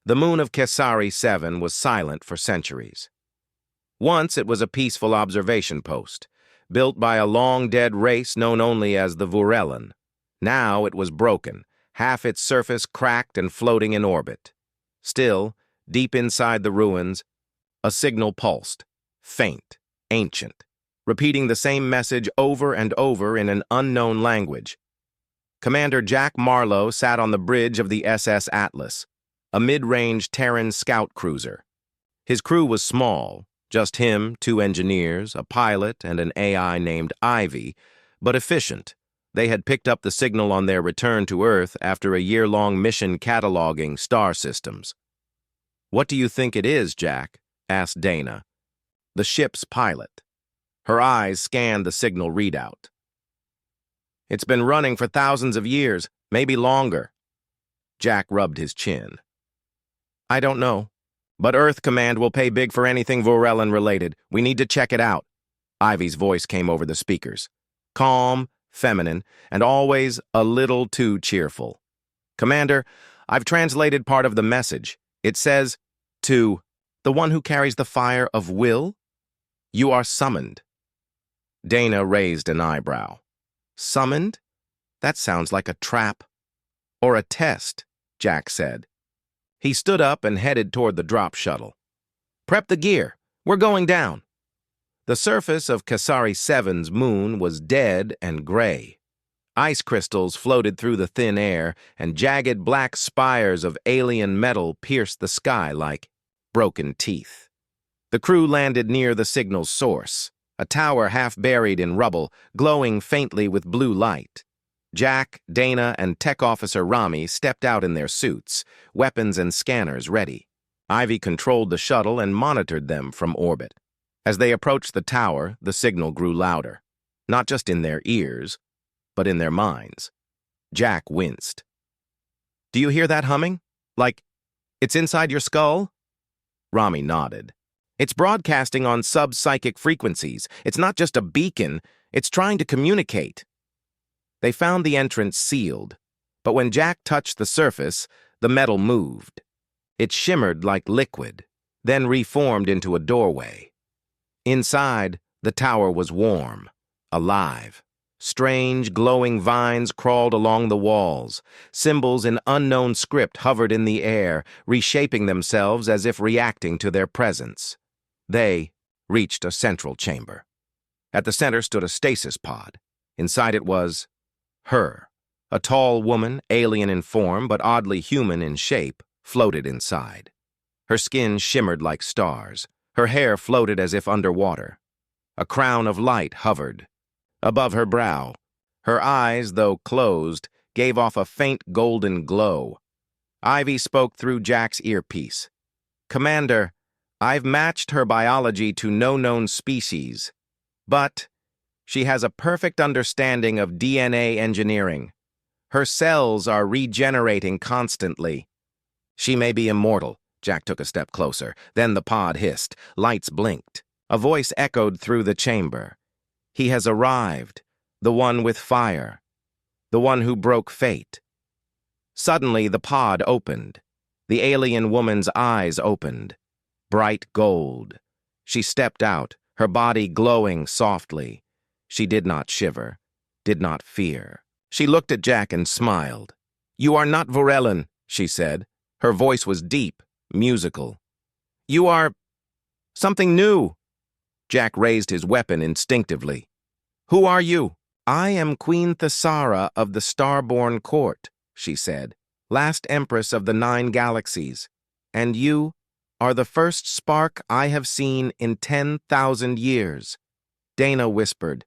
The moon of Kesari 7 was silent for centuries. Once it was a peaceful observation post, built by a long-dead race known only as the Vurellen. Now it was broken, half its surface cracked and floating in orbit. Still, deep inside the ruins, a signal pulsed, faint, ancient, repeating the same message over and over in an unknown language. Commander Jack Marlowe sat on the bridge of the SS Atlas, a mid-range Terran scout cruiser. His crew was small, just him, 2 engineers, a pilot, and an AI named Ivy, but efficient. They had picked up the signal on their return to Earth after a year-long mission cataloging star systems. "What do you think it is, Jack?" asked Dana, the ship's pilot. Her eyes scanned the signal readout. "It's been running for thousands of years, maybe longer." Jack rubbed his chin. "I don't know, but Earth Command will pay big for anything Vurellen-related. We need to check it out." Ivy's voice came over the speakers. Calm, feminine, and always a little too cheerful. "Commander, I've translated part of the message. It says, to the one who carries the fire of will, you are summoned." Dana raised an eyebrow. "Summoned? That sounds like a trap." "Or a test," Jack said. He stood up and headed toward the drop shuttle. "Prep the gear. We're going down." The surface of Kesari 7's moon was dead and gray. Ice crystals floated through the thin air, and jagged black spires of alien metal pierced the sky like broken teeth. The crew landed near the signal's source, a tower half buried in rubble, glowing faintly with blue light. Jack, Dana, and Tech Officer Rami stepped out in their suits, weapons and scanners ready. Ivy controlled the shuttle and monitored them from orbit. As they approached the tower, the signal grew louder, not just in their ears, but in their minds. Jack winced. "Do you hear that humming? Like, it's inside your skull?" Rami nodded. "It's broadcasting on sub-psychic frequencies. It's not just a beacon, it's trying to communicate." They found the entrance sealed, but when Jack touched the surface, the metal moved. It shimmered like liquid, then reformed into a doorway. Inside, the tower was warm, alive. Strange, glowing vines crawled along the walls. Symbols in unknown script hovered in the air, reshaping themselves as if reacting to their presence. They reached a central chamber. At the center stood a stasis pod. Inside it was her. A tall woman, alien in form but oddly human in shape, floated inside. Her skin shimmered like stars. Her hair floated as if underwater. A crown of light hovered above her brow. Her eyes, though closed, gave off a faint golden glow. Ivy spoke through Jack's earpiece. "Commander, I've matched her biology to no known species, but she has a perfect understanding of DNA engineering. Her cells are regenerating constantly. She may be immortal." Jack took a step closer. Then the pod hissed. Lights blinked. A voice echoed through the chamber. "He has arrived, the one with fire, the one who broke fate." Suddenly, the pod opened. The alien woman's eyes opened. Bright gold. She stepped out, her body glowing softly. She did not shiver, did not fear. She looked at Jack and smiled. "You are not Vurellen," she said. Her voice was deep, musical. "You are something new." Jack raised his weapon instinctively. "Who are you?" "I am Queen Thesara of the Starborn Court," she said, "last Empress of the 9 galaxies. And you are the first spark I have seen in 10,000 years." Dana whispered,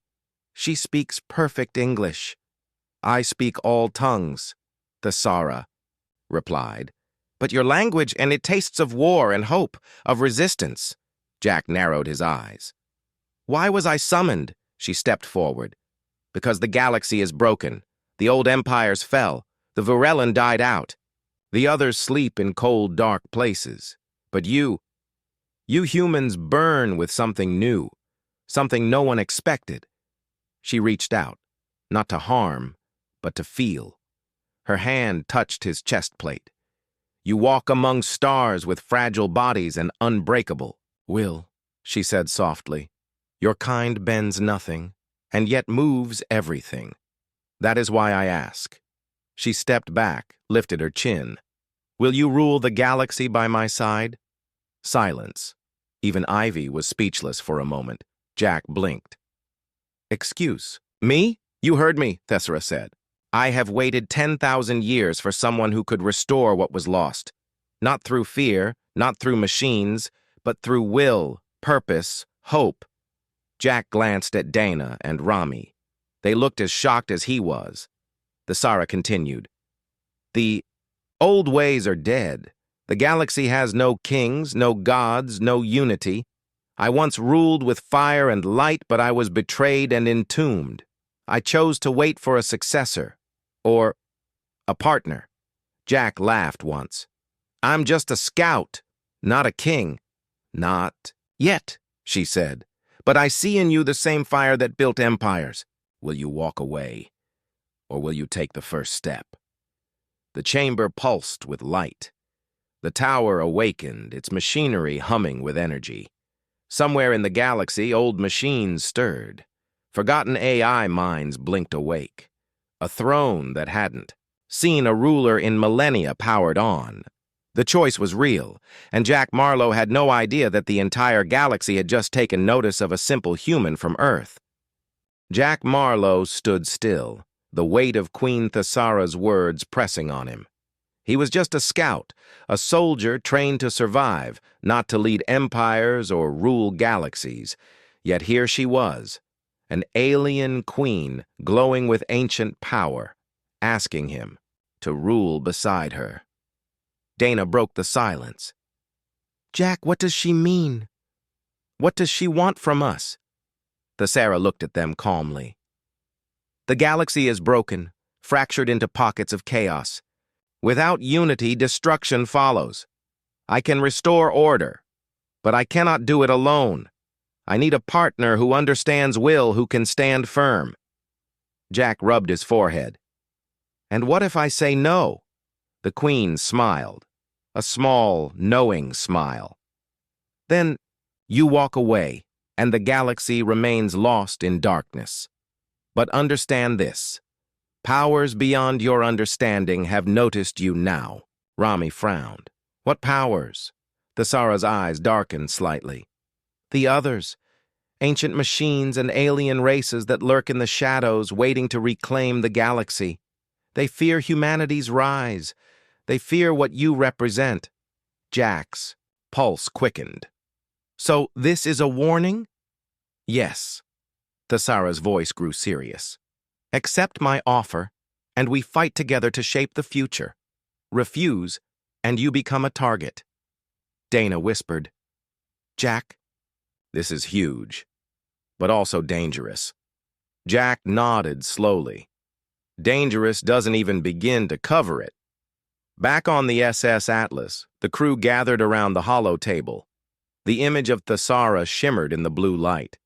"She speaks perfect English." "I speak all tongues," Thesara replied. "But your language, and it tastes of war and hope, of resistance." Jack narrowed his eyes. "Why was I summoned?" She stepped forward. "Because the galaxy is broken. The old empires fell. The Vurellen died out. The others sleep in cold, dark places. But you humans burn with something new, something no one expected." She reached out, not to harm, but to feel. Her hand touched his chest plate. You walk among stars with fragile bodies and unbreakable. Will, she said softly, your kind bends nothing, and yet moves everything. That is why I ask. She stepped back, lifted her chin. Will you rule the galaxy by my side? Silence. Even Ivy was speechless for a moment. Jack blinked. Excuse. Me? You heard me, Thessera said. I have waited 10,000 years for someone who could restore what was lost. Not through fear, not through machines, but through will, purpose, hope. Jack glanced at Dana and Rami. They looked as shocked as he was. The Thessera continued. The old ways are dead. The galaxy has no kings, no gods, no unity. I once ruled with fire and light, but I was betrayed and entombed. I chose to wait for a successor, or a partner. Jack laughed once. I'm just a scout, not a king. Not yet, she said. But I see in you the same fire that built empires. Will you walk away, or will you take the first step? The chamber pulsed with light. The tower awakened, its machinery humming with energy. Somewhere in the galaxy, old machines stirred. Forgotten AI minds blinked awake. A throne that hadn't seen a ruler in millennia powered on. The choice was real, and Jack Marlowe had no idea that the entire galaxy had just taken notice of a simple human from Earth. Jack Marlowe stood still, the weight of Queen Thessara's words pressing on him. He was just a scout, a soldier trained to survive, not to lead empires or rule galaxies. Yet here she was, an alien queen glowing with ancient power, asking him to rule beside her. Dana broke the silence. Jack, what does she mean? What does she want from us? Thessera looked at them calmly. The galaxy is broken, fractured into pockets of chaos. Without unity, destruction follows. I can restore order, but I cannot do it alone. I need a partner who understands will, who can stand firm. Jack rubbed his forehead. And what if I say no? The queen smiled, a small, knowing smile. Then you walk away, and the galaxy remains lost in darkness. But understand this. Powers beyond your understanding have noticed you now. Rami frowned. What powers? Thessara's eyes darkened slightly. The others. Ancient machines and alien races that lurk in the shadows, waiting to reclaim the galaxy. They fear humanity's rise. They fear what you represent. Jack's pulse quickened. So this is a warning? Yes. Thessara's voice grew serious. Accept my offer, and we fight together to shape the future. Refuse, and you become a target. Dana whispered, Jack, this is huge, but also dangerous. Jack nodded slowly. Dangerous doesn't even begin to cover it. Back on the SS Atlas, the crew gathered around the hollow table. The image of Thessera shimmered in the blue light.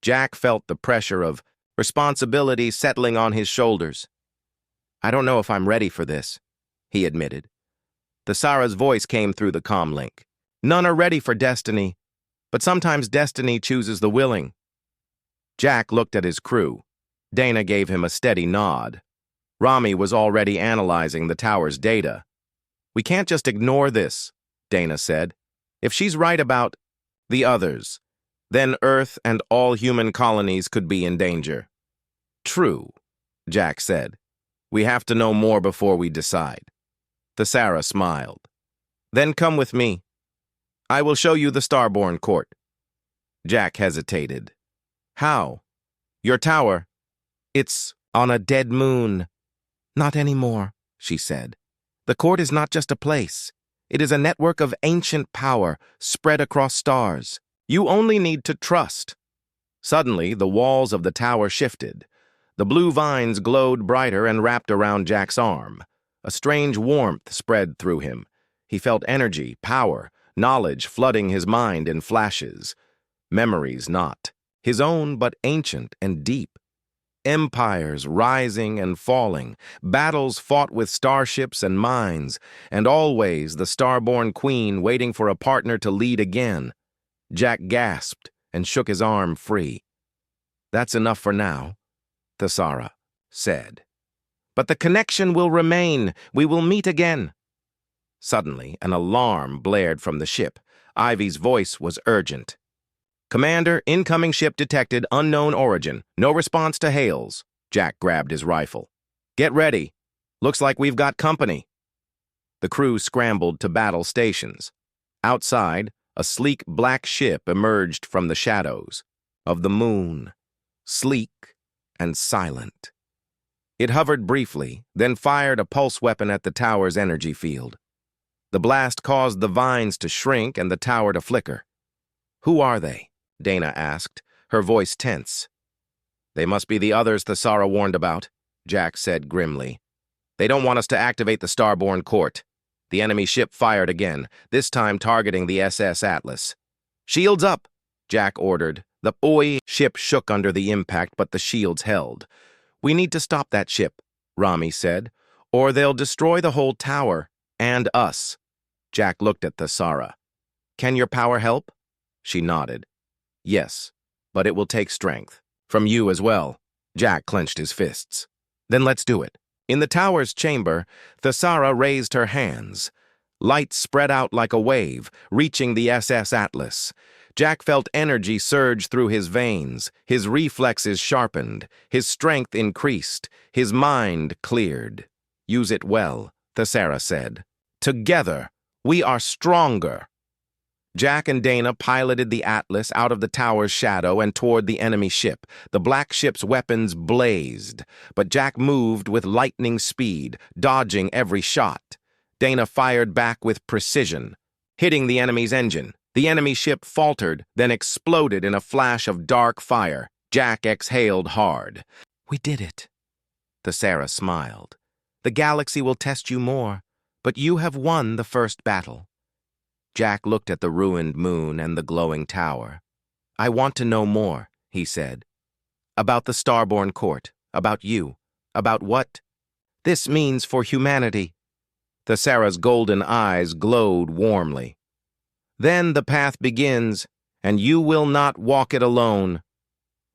Jack felt the pressure of responsibility settling on his shoulders. I don't know if I'm ready for this, he admitted. Thessera's voice came through the comlink. None are ready for destiny, but sometimes destiny chooses the willing. Jack looked at his crew. Dana gave him a steady nod. Rami was already analyzing the tower's data. We can't just ignore this, Dana said. If she's right about the others, then Earth and all human colonies could be in danger. True, Jack said. We have to know more before we decide. Thessera smiled. Then come with me. I will show you the Starborn Court. Jack hesitated. How? Your tower? It's on a dead moon. Not anymore, she said. The court is not just a place. It is a network of ancient power spread across stars. You only need to trust. Suddenly, the walls of the tower shifted. The blue vines glowed brighter and wrapped around Jack's arm. A strange warmth spread through him. He felt energy, power, knowledge flooding his mind in flashes. Memories not. His own, but ancient and deep. Empires rising and falling, battles fought with starships and mines, and always the starborn queen waiting for a partner to lead again. Jack gasped and shook his arm free. "That's enough for now," Thesara said. "But the connection will remain. We will meet again." Suddenly, an alarm blared from the ship. Ivy's voice was urgent. "Commander, incoming ship detected, unknown origin. No response to hails." Jack grabbed his rifle. "Get ready. Looks like we've got company." The crew scrambled to battle stations. Outside, a sleek black ship emerged from the shadows of the moon, sleek and silent. It hovered briefly, then fired a pulse weapon at the tower's energy field. The blast caused the vines to shrink and the tower to flicker. "Who are they?" Dana asked, her voice tense. "They must be the others Thesara warned about," Jack said grimly. "They don't want us to activate the Starborn Court." The enemy ship fired again, this time targeting the SS Atlas. "Shields up," Jack ordered. The Oi ship shook under the impact, but the shields held. "We need to stop that ship," Rami said, "or they'll destroy the whole tower, and us." Jack looked at Thesara. "Can your power help?" She nodded. "Yes, but it will take strength. From you as well." Jack clenched his fists. "Then let's do it." In the tower's chamber, Thesara raised her hands. Light spread out like a wave, reaching the SS Atlas. Jack felt energy surge through his veins, his reflexes sharpened, his strength increased, his mind cleared. "Use it well," Thesara said. "Together, we are stronger." Jack and Dana piloted the Atlas out of the tower's shadow and toward the enemy ship. The black ship's weapons blazed, but Jack moved with lightning speed, dodging every shot. Dana fired back with precision, hitting the enemy's engine. The enemy ship faltered, then exploded in a flash of dark fire. Jack exhaled hard. "We did it." Thesara smiled. "The galaxy will test you more, but you have won the first battle." Jack looked at the ruined moon and the glowing tower. "I want to know more," he said. "About the Starborn Court, about you, about what this means for humanity." Thesara's golden eyes glowed warmly. "Then the path begins, and you will not walk it alone."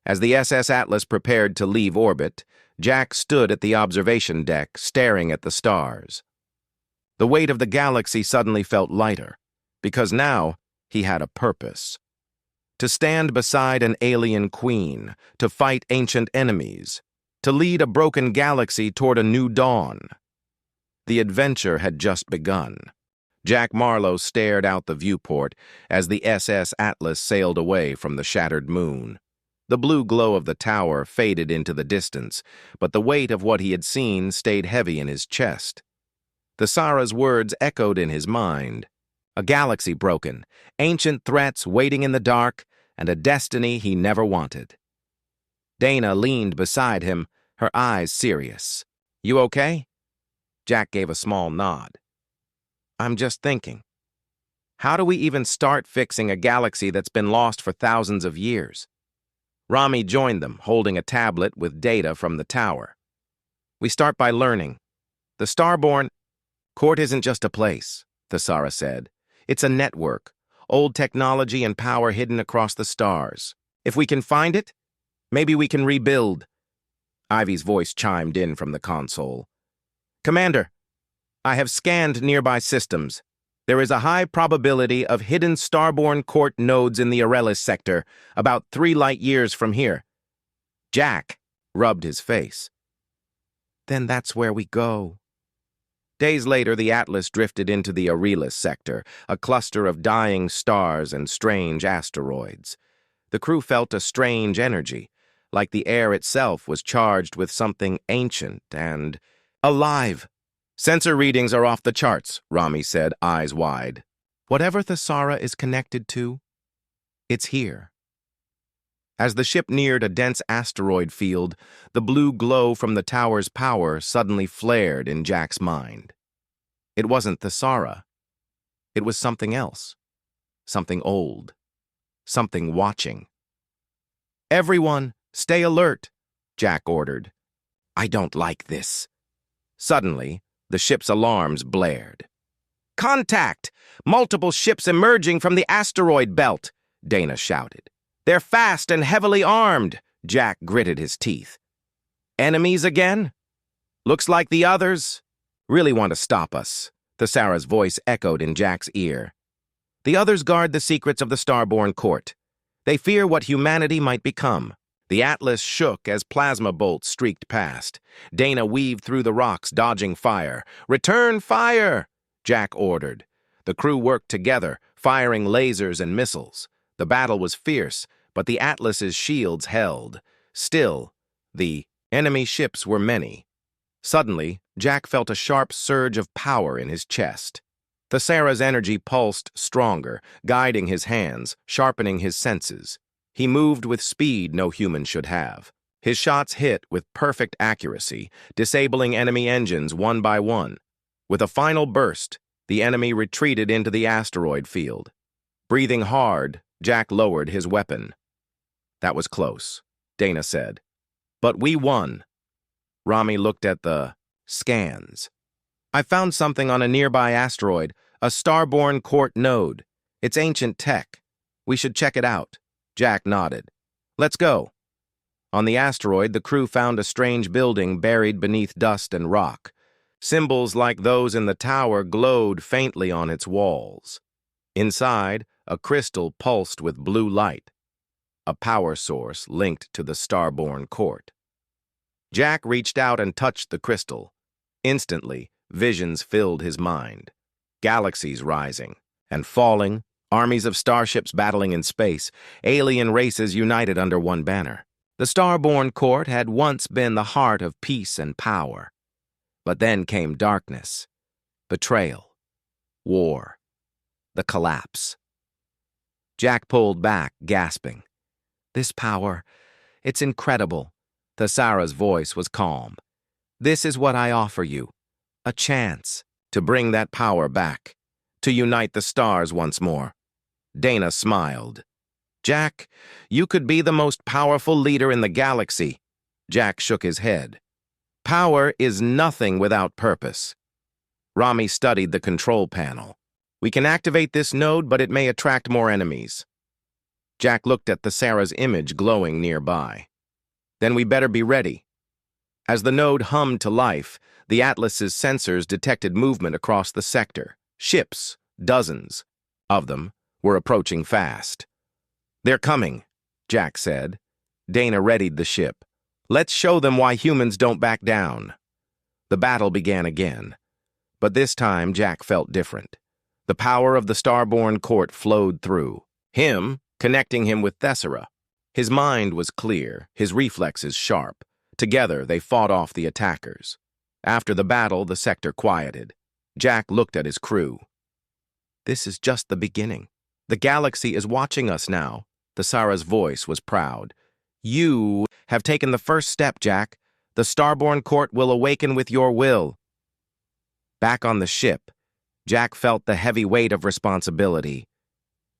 As the SS Atlas prepared to leave orbit, Jack stood at the observation deck, staring at the stars. The weight of the galaxy suddenly felt lighter, because now he had a purpose. To stand beside an alien queen, to fight ancient enemies, to lead a broken galaxy toward a new dawn. The adventure had just begun. Jack Marlowe stared out the viewport as the SS Atlas sailed away from the shattered moon. The blue glow of the tower faded into the distance, but the weight of what he had seen stayed heavy in his chest. Thesara's words echoed in his mind. A galaxy broken, ancient threats waiting in the dark, and a destiny he never wanted. Dana leaned beside him, her eyes serious. "You okay?" Jack gave a small nod. "I'm just thinking. How do we even start fixing a galaxy that's been lost for thousands of years?" Rami joined them, holding a tablet with data from the tower. "We start by learning. The Starborn Court isn't just a place," Thesara said. "It's a network, old technology and power hidden across the stars. If we can find it, maybe we can rebuild." Ivy's voice chimed in from the console. "Commander, I have scanned nearby systems. There is a high probability of hidden Starborn Court nodes in the Aurelis sector, about 3 light years from here." Jack rubbed his face. "Then that's where we go." Days later, the Atlas drifted into the Aurelis sector, a cluster of dying stars and strange asteroids. The crew felt a strange energy, like the air itself was charged with something ancient and alive. "Sensor readings are off the charts," Rami said, eyes wide. "Whatever Thesara is connected to, it's here." As the ship neared a dense asteroid field, the blue glow from the tower's power suddenly flared in Jack's mind. It wasn't Thesara. It was something else. Something old. Something watching. "Everyone, stay alert," Jack ordered. I don't like this. Suddenly, the ship's alarms blared. Contact! Multiple ships emerging from the asteroid belt, Dana shouted. They're fast and heavily armed, Jack gritted his teeth. Enemies again? Looks like the others really want to stop us, Thesara's voice echoed in Jack's ear. The others guard the secrets of the Starborn Court. They fear what humanity might become. The Atlas shook as plasma bolts streaked past. Dana weaved through the rocks, dodging fire. Return fire! Jack ordered. The crew worked together, firing lasers and missiles. The battle was fierce, but the Atlas's shields held. Still, the enemy ships were many. Suddenly, Jack felt a sharp surge of power in his chest. Thesara's energy pulsed stronger, guiding his hands, sharpening his senses. He moved with speed no human should have. His shots hit with perfect accuracy, disabling enemy engines one by one. With a final burst, the enemy retreated into the asteroid field. Breathing hard, Jack lowered his weapon. That was close, Dana said. But we won. Rami looked at the scans. I found something on a nearby asteroid, a Starborn Court node. It's ancient tech. We should check it out. Jack nodded. Let's go. On the asteroid, the crew found a strange building buried beneath dust and rock. Symbols like those in the tower glowed faintly on its walls. Inside, a crystal pulsed with blue light, a power source linked to the Starborn Court. Jack reached out and touched the crystal. Instantly, visions filled his mind. Galaxies rising and falling, armies of starships battling in space, alien races united under one banner. The Starborn Court had once been the heart of peace and power. But then came darkness, betrayal, war, the collapse. Jack pulled back, gasping. This power, it's incredible. Thesara's voice was calm. This is what I offer you. A chance to bring that power back, to unite the stars once more. Dana smiled. Jack, you could be the most powerful leader in the galaxy. Jack shook his head. Power is nothing without purpose. Rami studied the control panel. We can activate this node, but it may attract more enemies. Jack looked at Thesara's image glowing nearby. Then we better be ready. As the node hummed to life, the Atlas's sensors detected movement across the sector. Ships, dozens of them, were approaching fast. They're coming, Jack said. Dana readied the ship. Let's show them why humans don't back down. The battle began again. But this time, Jack felt different. The power of the Starborn Court flowed through him, connecting him with Thesara. His mind was clear, his reflexes sharp. Together, they fought off the attackers. After the battle, the sector quieted. Jack looked at his crew. This is just the beginning. The galaxy is watching us now. Thesara's voice was proud. You have taken the first step, Jack. The Starborn Court will awaken with your will. Back on the ship, Jack felt the heavy weight of responsibility.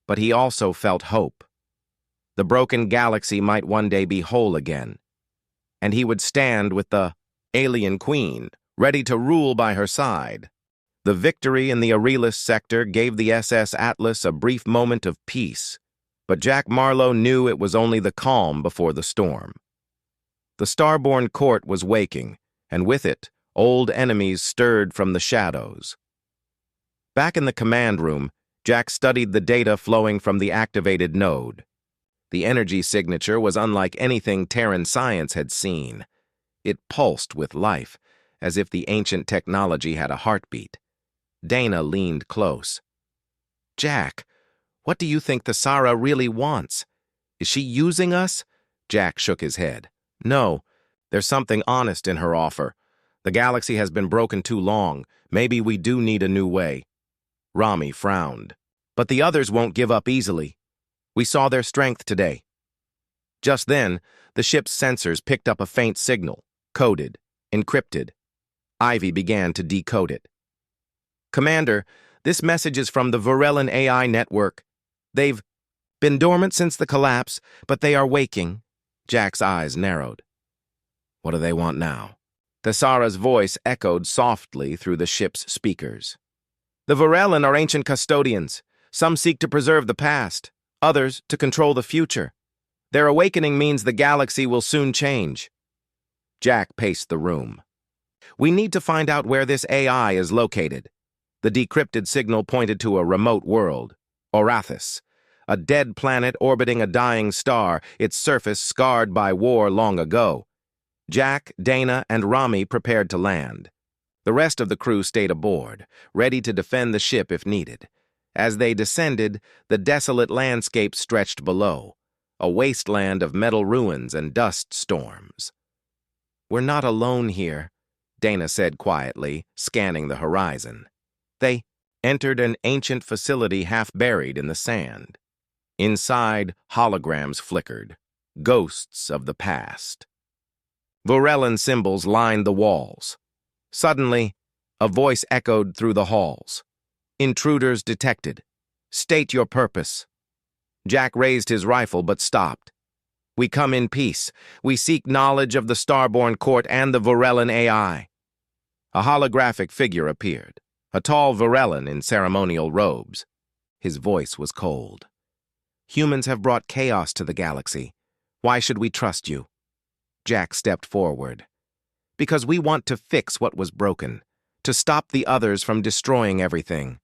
But he also felt hope. The broken galaxy might one day be whole again. And he would stand with the alien queen, ready to rule by her side. The victory in the Aurelius sector gave the SS Atlas a brief moment of peace. But Jack Marlowe knew it was only the calm before the storm. The Starborn Court was waking, and with it, old enemies stirred from the shadows. Back in the command room, Jack studied the data flowing from the activated node. The energy signature was unlike anything Terran science had seen. It pulsed with life, as if the ancient technology had a heartbeat. Dana leaned close. Jack, what do you think Thesara really wants? Is she using us? Jack shook his head. No, there's something honest in her offer. The galaxy has been broken too long. Maybe we do need a new way. Rami frowned. But the others won't give up easily. We saw their strength today. Just then, the ship's sensors picked up a faint signal, coded, encrypted. Ivy began to decode it. Commander, this message is from the Varellan AI network. They've been dormant since the collapse, but they are waking. Jack's eyes narrowed. What do they want now? Thessara's voice echoed softly through the ship's speakers. The Vorellen are ancient custodians. Some seek to preserve the past, others to control the future. Their awakening means the galaxy will soon change. Jack paced the room. We need to find out where this AI is located. The decrypted signal pointed to a remote world, Orathis, a dead planet orbiting a dying star, its surface scarred by war long ago. Jack, Dana, and Rami prepared to land. The rest of the crew stayed aboard, ready to defend the ship if needed. As they descended, the desolate landscape stretched below, a wasteland of metal ruins and dust storms. We're not alone here, Dana said quietly, scanning the horizon. They entered an ancient facility half buried in the sand. Inside, holograms flickered, ghosts of the past. Vorellen symbols lined the walls. Suddenly, a voice echoed through the halls. Intruders detected. State your purpose. Jack raised his rifle but stopped. We come in peace. We seek knowledge of the Starborn Court and the Vorellen AI. A holographic figure appeared, a tall Vorellen in ceremonial robes. His voice was cold. Humans have brought chaos to the galaxy. Why should we trust you? Jack stepped forward. Because we want to fix what was broken, to stop the others from destroying everything.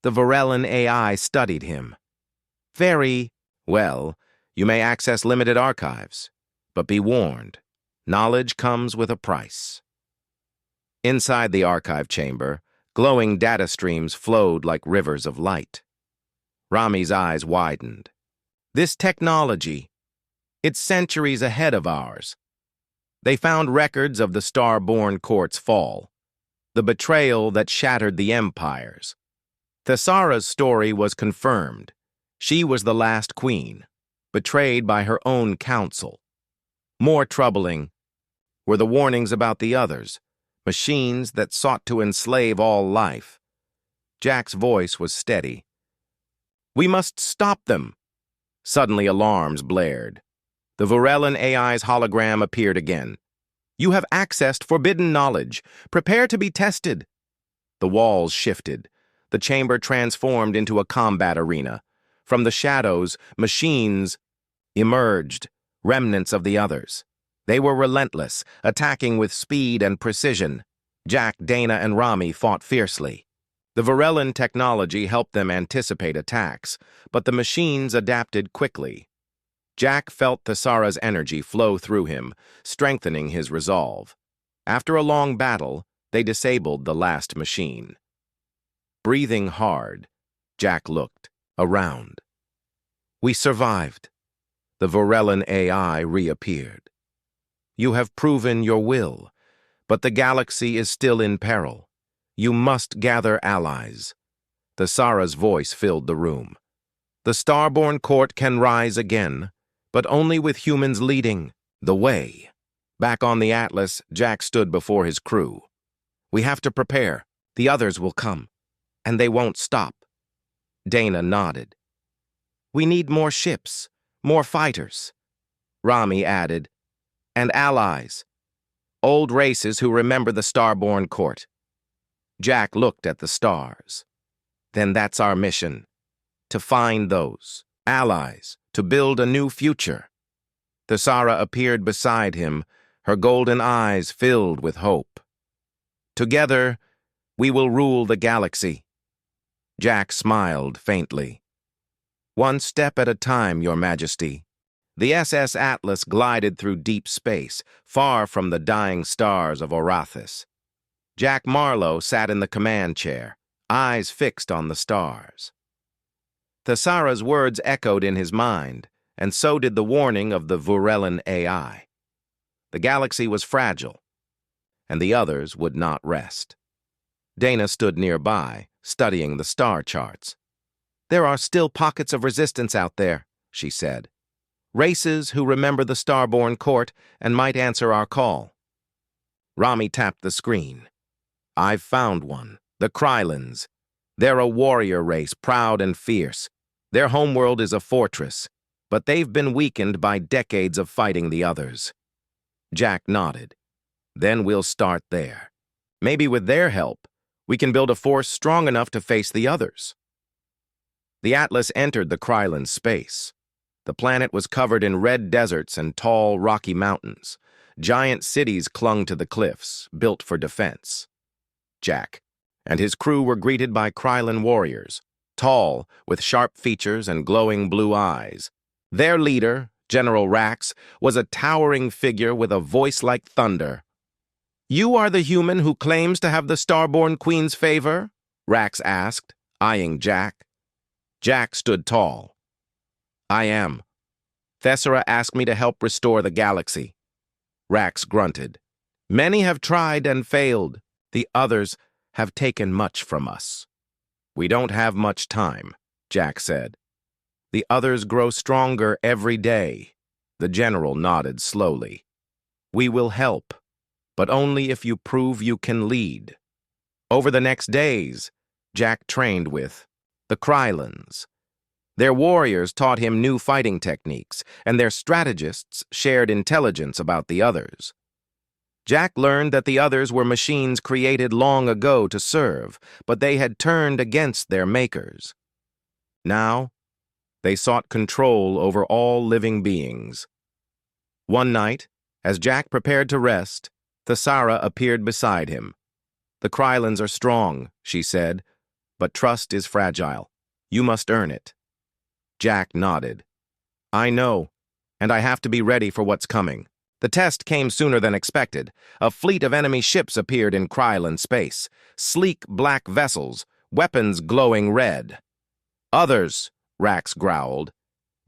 The Vorellen AI studied him. Very well. You may access limited archives, but be warned, knowledge comes with a price. Inside the archive chamber, glowing data streams flowed like rivers of light. Rami's eyes widened. This technology, it's centuries ahead of ours. They found records of the Starborn Court's fall, the betrayal that shattered the empires. Thessara's story was confirmed. She was the last queen, betrayed by her own council. More troubling were the warnings about the others, machines that sought to enslave all life. Jack's voice was steady. We must stop them. Suddenly alarms blared. The Vorellen AI's hologram appeared again. You have accessed forbidden knowledge. Prepare to be tested. The walls shifted. The chamber transformed into a combat arena. From the shadows, machines emerged, remnants of the others. They were relentless, attacking with speed and precision. Jack, Dana, and Rami fought fiercely. The Vorellen technology helped them anticipate attacks, but the machines adapted quickly. Jack felt Thessara's energy flow through him, strengthening his resolve. After a long battle, they disabled the last machine. Breathing hard, Jack looked around. We survived. The Vorellen AI reappeared. You have proven your will, but the galaxy is still in peril. You must gather allies. Thessara's voice filled the room. The Starborn Court can rise again, but only with humans leading the way. Back on the Atlas, Jack stood before his crew. We have to prepare. The others will come, and they won't stop. Dana nodded. We need more ships, more fighters. Rami added, and allies. Old races who remember the Starborn Court. Jack looked at the stars. Then that's our mission. To find those allies, to build a new future. Thessara appeared beside him, her golden eyes filled with hope. Together, we will rule the galaxy. Jack smiled faintly. One step at a time, Your Majesty. The SS Atlas glided through deep space, far from the dying stars of Orathis. Jack Marlowe sat in the command chair, eyes fixed on the stars. Thessara's words echoed in his mind, and so did the warning of the Vorellen AI. The galaxy was fragile, and the others would not rest. Dana stood nearby, studying the star charts. There are still pockets of resistance out there, she said. Races who remember the Starborn Court and might answer our call. Rami tapped the screen. I've found one, the Krylons. They're a warrior race, proud and fierce. Their homeworld is a fortress, but they've been weakened by decades of fighting the others. Jack nodded. Then we'll start there. Maybe with their help, we can build a force strong enough to face the others. The Atlas entered the Krylon space. The planet was covered in red deserts and tall, rocky mountains. Giant cities clung to the cliffs, built for defense. Jack and his crew were greeted by Krylon warriors, tall, with sharp features and glowing blue eyes. Their leader, General Rax, was a towering figure with a voice like thunder. "You are the human who claims to have the Starborn Queen's favor?" Rax asked, eyeing Jack. Jack stood tall. "I am. Thessera asked me to help restore the galaxy." Rax grunted. "Many have tried and failed. The others have taken much from us." "We don't have much time," Jack said. "The others grow stronger every day." The general nodded slowly. "We will help, but only if you prove you can lead." Over the next days, Jack trained with the Krylons. Their warriors taught him new fighting techniques, and their strategists shared intelligence about the others. Jack learned that the others were machines created long ago to serve, but they had turned against their makers. Now, they sought control over all living beings. One night, as Jack prepared to rest, Thessera appeared beside him. "The Krylons are strong," she said, "but trust is fragile. You must earn it." Jack nodded. "I know, and I have to be ready for what's coming." The test came sooner than expected. A fleet of enemy ships appeared in Krylon space, sleek black vessels, weapons glowing red. "Others," Rax growled.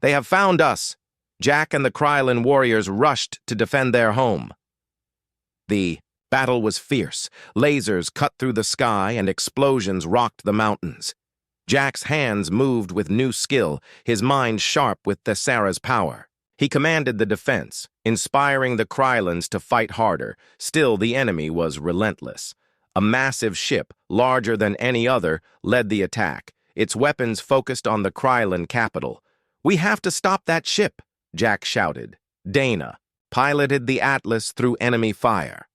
"They have found us." Jack and the Krylon warriors rushed to defend their home. The battle was fierce. Lasers cut through the sky and explosions rocked the mountains. Jack's hands moved with new skill, his mind sharp with Thessera's power. He commanded the defense, inspiring the Krylons to fight harder. Still, the enemy was relentless. A massive ship, larger than any other, led the attack, its weapons focused on the Krylon capital. "We have to stop that ship," Jack shouted. Dana piloted the Atlas through enemy fire.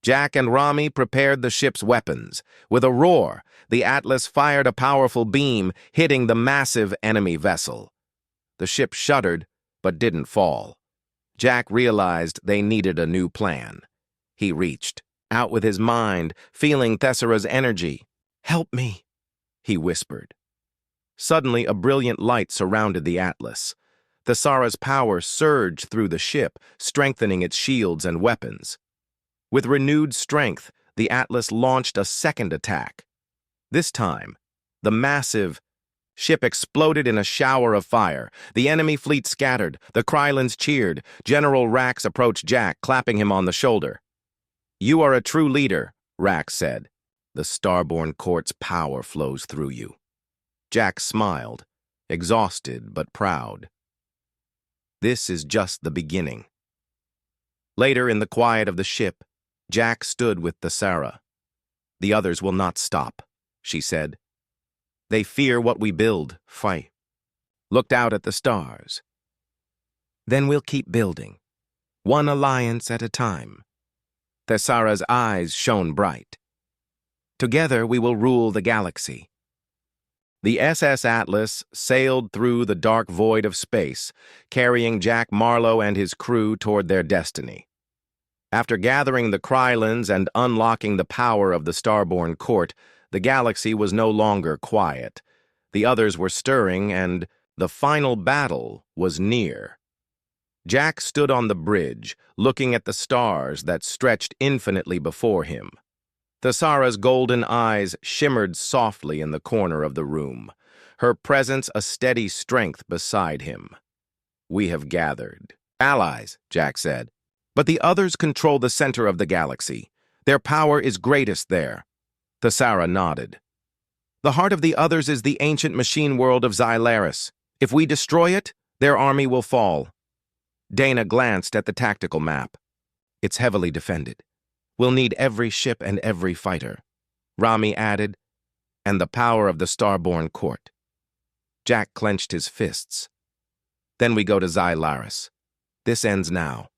Jack and Rami prepared the ship's weapons. With a roar, the Atlas fired a powerful beam, hitting the massive enemy vessel. The ship shuddered, but didn't fall. Jack realized they needed a new plan. He reached out with his mind, feeling Thessera's energy. "Help me," he whispered. Suddenly, a brilliant light surrounded the Atlas. Thessera's power surged through the ship, strengthening its shields and weapons. With renewed strength, the Atlas launched a second attack. This time, the massive ship exploded in a shower of fire. The enemy fleet scattered. The Krylons cheered. General Rax approached Jack, clapping him on the shoulder. "You are a true leader," Rax said. "The Starborn Court's power flows through you." Jack smiled, exhausted but proud. This is just the beginning. Later, in the quiet of the ship, Jack stood with Thessera. "The others will not stop," she said. "They fear what we build, fight." Looked out at the stars. "Then we'll keep building, one alliance at a time." Thessera's eyes shone bright. "Together we will rule the galaxy." The SS Atlas sailed through the dark void of space, carrying Jack Marlowe and his crew toward their destiny. After gathering the Krylons and unlocking the power of the Starborn Court, the galaxy was no longer quiet. The others were stirring, and the final battle was near. Jack stood on the bridge, looking at the stars that stretched infinitely before him. Thessera's golden eyes shimmered softly in the corner of the room, her presence a steady strength beside him. "We have gathered allies," Jack said. "But the others control the center of the galaxy. Their power is greatest there." Thessera nodded. "The heart of the others is the ancient machine world of Xylaris. If we destroy it, their army will fall." Dana glanced at the tactical map. "It's heavily defended. We'll need every ship and every fighter." Rami added, "And the power of the Starborn Court." Jack clenched his fists. "Then we go to Xylaris. This ends now."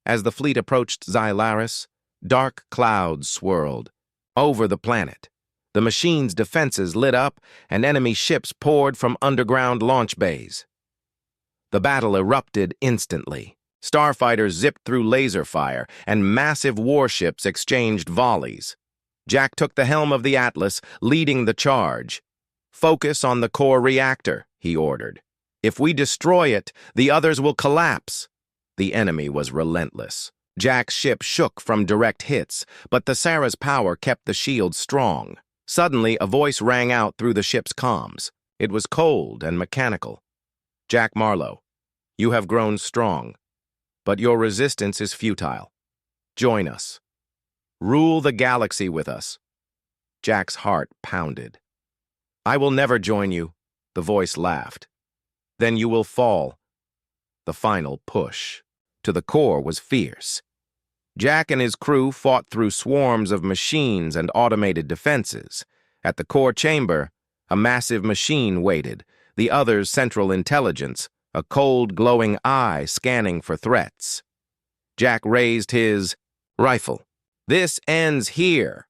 As the fleet approached Xylaris, dark clouds swirled over the planet. The machine's defenses lit up, and enemy ships poured from underground launch bays. The battle erupted instantly. Starfighters zipped through laser fire, and massive warships exchanged volleys. Jack took the helm of the Atlas, leading the charge. "Focus on the core reactor," he ordered. "If we destroy it, the others will collapse." The enemy was relentless. Jack's ship shook from direct hits, but the Sarah's power kept the shield strong. Suddenly, a voice rang out through the ship's comms. It was cold and mechanical. "Jack Marlowe, you have grown strong, but your resistance is futile. Join us. Rule the galaxy with us." Jack's heart pounded. "I will never join you," the voice laughed. "Then you will fall." The final push to the core was fierce. Jack and his crew fought through swarms of machines and automated defenses. At the core chamber, a massive machine waited, the other's central intelligence, a cold, glowing eye scanning for threats. Jack raised his rifle. "This ends here."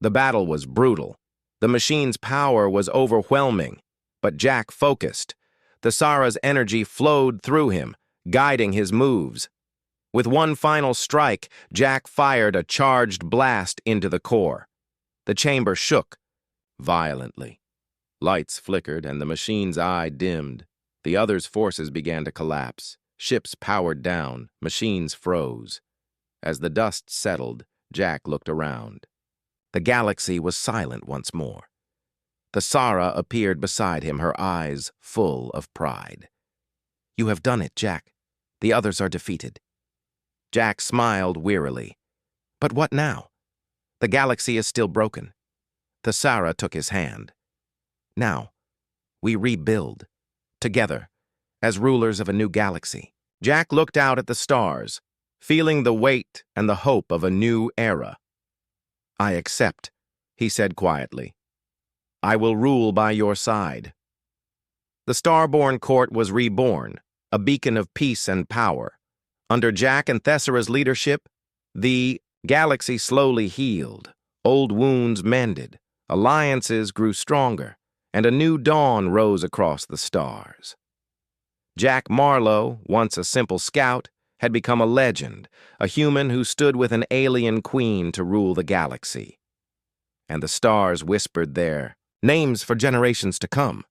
The battle was brutal. The machine's power was overwhelming, but Jack focused. The Sara's energy flowed through him, guiding his moves. With one final strike, Jack fired a charged blast into the core. The chamber shook violently. Lights flickered and the machine's eye dimmed. The other's forces began to collapse. Ships powered down, machines froze. As the dust settled, Jack looked around. The galaxy was silent once more. The Sara appeared beside him, her eyes full of pride. "You have done it, Jack. The others are defeated." Jack smiled wearily. "But what now? The galaxy is still broken." The Sara took his hand. "Now, we rebuild, together, as rulers of a new galaxy." Jack looked out at the stars, feeling the weight and the hope of a new era. "I accept," he said quietly. "I will rule by your side." The Starborn Court was reborn, a beacon of peace and power. Under Jack and Thessera's leadership, the galaxy slowly healed, old wounds mended, alliances grew stronger, and a new dawn rose across the stars. Jack Marlowe, once a simple scout, had become a legend, a human who stood with an alien queen to rule the galaxy. And the stars whispered their names for generations to come.